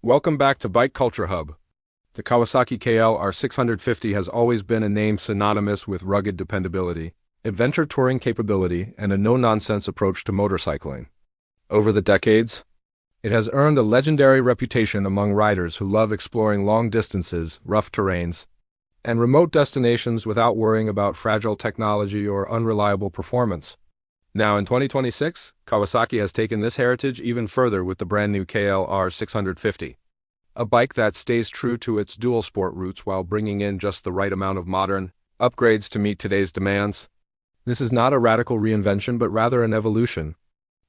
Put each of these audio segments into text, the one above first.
Welcome back to Bike Culture Hub. The Kawasaki KLR 650 has always been a name synonymous with rugged dependability, adventure touring capability, and a no-nonsense approach to motorcycling. Over the decades, it has earned a legendary reputation among riders who love exploring long distances, rough terrains, and remote destinations without worrying about fragile technology or unreliable performance. Now in 2026, Kawasaki has taken this heritage even further with the brand new KLR 650. A bike that stays true to its dual sport roots while bringing in just the right amount of modern upgrades to meet today's demands. This is not a radical reinvention, but rather an evolution.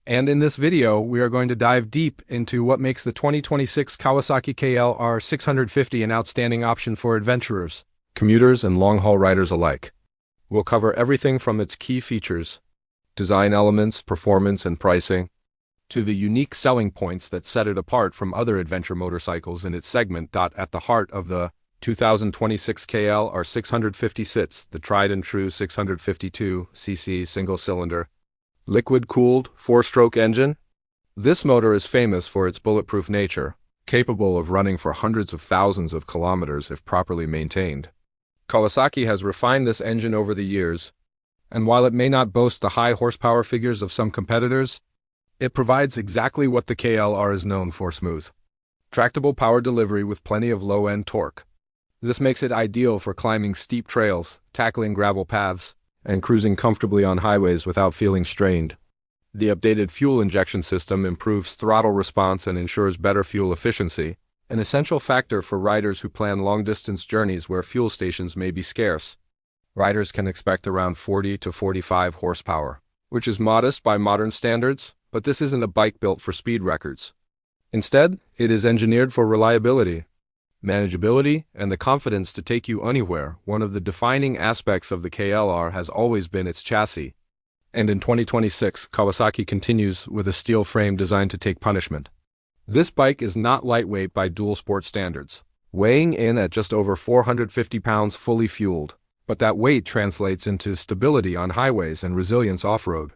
And in this video, we are going to dive deep into what makes the 2026 Kawasaki KLR 650 an outstanding option for adventurers, commuters, and long-haul riders alike. We'll cover everything from its key features, design elements, performance, and pricing, to the unique selling points that set it apart from other adventure motorcycles in its segment. At the heart of the 2026 KLR 650 sits the tried-and-true 652cc single-cylinder, liquid-cooled, four-stroke engine. This motor is famous for its bulletproof nature, capable of running for hundreds of thousands of kilometers if properly maintained. Kawasaki has refined this engine over the years, and while it may not boast the high horsepower figures of some competitors, it provides exactly what the KLR is known for: smooth, tractable power delivery with plenty of low-end torque. This makes it ideal for climbing steep trails, tackling gravel paths, and cruising comfortably on highways without feeling strained. The updated fuel injection system improves throttle response and ensures better fuel efficiency, an essential factor for riders who plan long-distance journeys where fuel stations may be scarce. Riders can expect around 40 to 45 horsepower, which is modest by modern standards, but this isn't a bike built for speed records. Instead, it is engineered for reliability, manageability, and the confidence to take you anywhere. One of the defining aspects of the KLR has always been its chassis. And in 2026, Kawasaki continues with a steel frame designed to take punishment. This bike is not lightweight by dual sport standards, weighing in at just over 450 pounds fully fueled, but that weight translates into stability on highways and resilience off-road.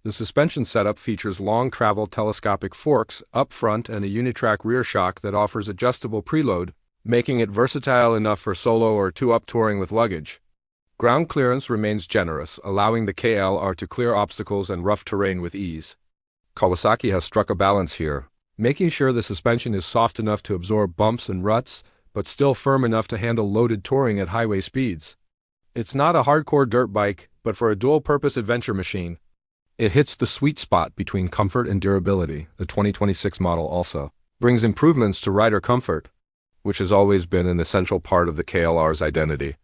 The suspension setup features long-travel telescopic forks up front and a unitrack rear shock that offers adjustable preload, making it versatile enough for solo or two-up touring with luggage. Ground clearance remains generous, allowing the KLR to clear obstacles and rough terrain with ease. Kawasaki has struck a balance here, making sure the suspension is soft enough to absorb bumps and ruts, but still firm enough to handle loaded touring at highway speeds. It's not a hardcore dirt bike, but for a dual-purpose adventure machine, it hits the sweet spot between comfort and durability. The 2026 model also brings improvements to rider comfort, which has always been an essential part of the KLR's identity.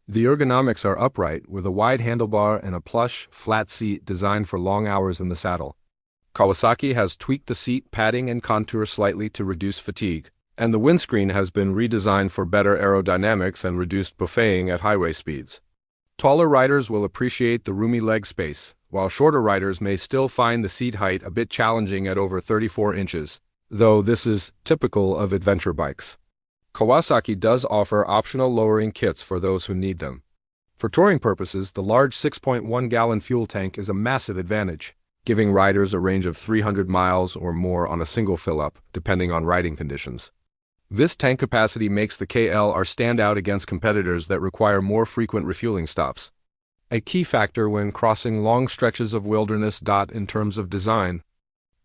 The ergonomics are upright, with a wide handlebar and a plush, flat seat designed for long hours in the saddle. Kawasaki has tweaked the seat padding and contour slightly to reduce fatigue, and the windscreen has been redesigned for better aerodynamics and reduced buffeting at highway speeds. Taller riders will appreciate the roomy leg space, while shorter riders may still find the seat height a bit challenging at over 34 inches, though this is typical of adventure bikes. Kawasaki does offer optional lowering kits for those who need them. For touring purposes, the large 6.1-gallon fuel tank is a massive advantage, giving riders a range of 300 miles or more on a single fill-up, depending on riding conditions. This tank capacity makes the KLR stand out against competitors that require more frequent refueling stops, a key factor when crossing long stretches of wilderness. In terms of design,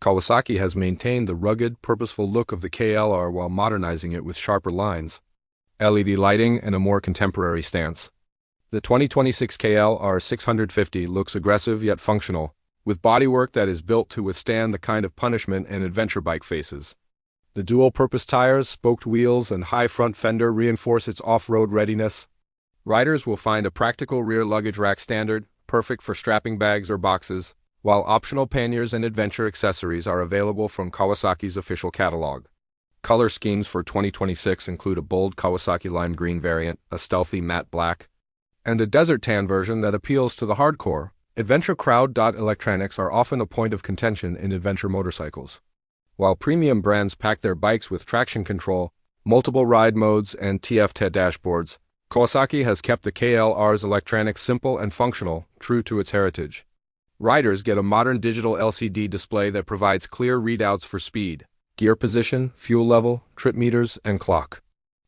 Kawasaki has maintained the rugged, purposeful look of the KLR while modernizing it with sharper lines, LED lighting, and a more contemporary stance. The 2026 KLR 650 looks aggressive yet functional, with bodywork that is built to withstand the kind of punishment an adventure bike faces. The dual-purpose tires, spoked wheels, and high front fender reinforce its off-road readiness. Riders will find a practical rear luggage rack standard, perfect for strapping bags or boxes, while optional panniers and adventure accessories are available from Kawasaki's official catalog. Color schemes for 2026 include a bold Kawasaki lime green variant, a stealthy matte black, and a desert tan version that appeals to the hardcore adventure crowd. Electronics are often a point of contention in adventure motorcycles. While premium brands pack their bikes with traction control, multiple ride modes, and TFT dashboards, Kawasaki has kept the KLR's electronics simple and functional, true to its heritage. Riders get a modern digital LCD display that provides clear readouts for speed, gear position, fuel level, trip meters, and clock.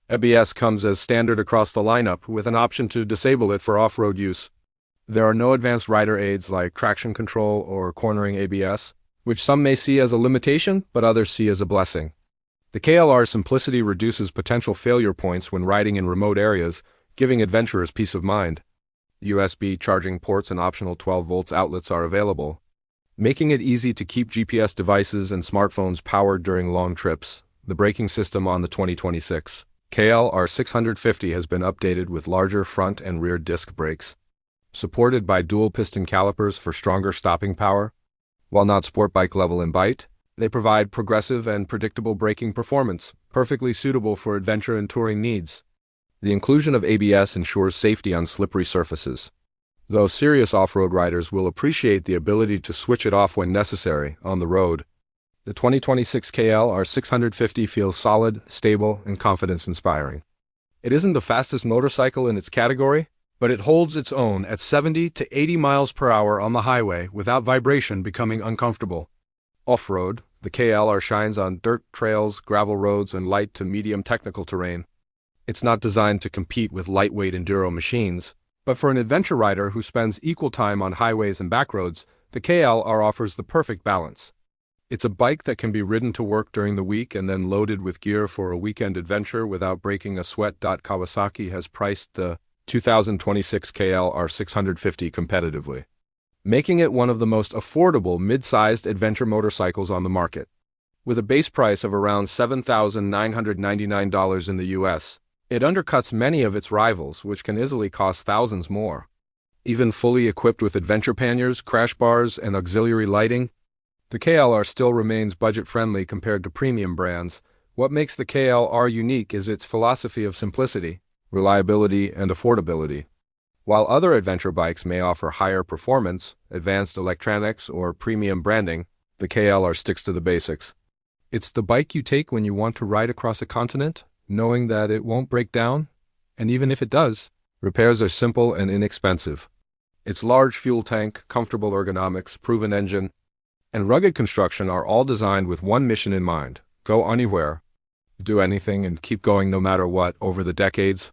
ABS comes as standard across the lineup, with an option to disable it for off-road use. There are no advanced rider aids like traction control or cornering ABS, which some may see as a limitation, but others see as a blessing. The KLR's simplicity reduces potential failure points when riding in remote areas, giving adventurers peace of mind. USB charging ports and optional 12-volt outlets are available, making it easy to keep GPS devices and smartphones powered during long trips. The braking system on the 2026 KLR 650 has been updated with larger front and rear disc brakes, supported by dual-piston calipers for stronger stopping power. While not sport bike level in bite, they provide progressive and predictable braking performance, perfectly suitable for adventure and touring needs. The inclusion of ABS ensures safety on slippery surfaces, though serious off-road riders will appreciate the ability to switch it off when necessary on the road. The 2026 KLR 650 feels solid, stable, and confidence-inspiring. It isn't the fastest motorcycle in its category, but it holds its own at 70 to 80 miles per hour on the highway without vibration becoming uncomfortable. Off-road, the KLR shines on dirt trails, gravel roads, and light to medium technical terrain. It's not designed to compete with lightweight enduro machines, but for an adventure rider who spends equal time on highways and backroads, the KLR offers the perfect balance. It's a bike that can be ridden to work during the week and then loaded with gear for a weekend adventure without breaking a sweat. Kawasaki has priced the 2026 KLR 650 competitively, making it one of the most affordable mid-sized adventure motorcycles on the market. With a base price of around $7,999 in the US, it undercuts many of its rivals, which can easily cost thousands more. Even fully equipped with adventure panniers, crash bars, and auxiliary lighting, the KLR still remains budget-friendly compared to premium brands. What makes the KLR unique is its philosophy of simplicity, reliability, and affordability. While other adventure bikes may offer higher performance, advanced electronics, or premium branding, the KLR sticks to the basics. It's the bike you take when you want to ride across a continent, knowing that it won't break down, and even if it does, repairs are simple and inexpensive. Its large fuel tank, comfortable ergonomics, proven engine, and rugged construction are all designed with one mission in mind: go anywhere, do anything, and keep going no matter what. Over the decades,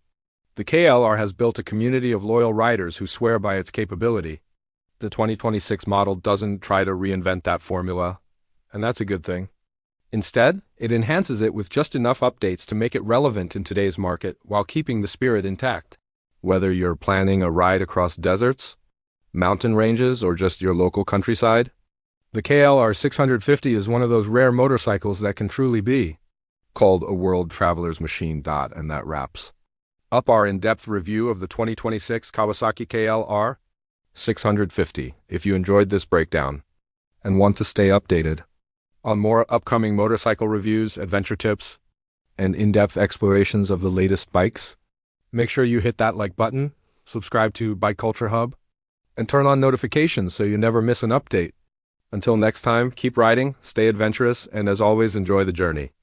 the KLR has built a community of loyal riders who swear by its capability. The 2026 model doesn't try to reinvent that formula, and that's a good thing. Instead, it enhances it with just enough updates to make it relevant in today's market while keeping the spirit intact. Whether you're planning a ride across deserts, mountain ranges, or just your local countryside, the KLR 650 is one of those rare motorcycles that can truly be called a world traveler's machine. And that wraps up our in-depth review of the 2026 Kawasaki KLR 650. If you enjoyed this breakdown and want to stay updated on more upcoming motorcycle reviews, adventure tips, and in-depth explorations of the latest bikes, make sure you hit that like button, subscribe to Bike Culture Hub, and turn on notifications so you never miss an update. Until next time, keep riding, stay adventurous, and as always, enjoy the journey.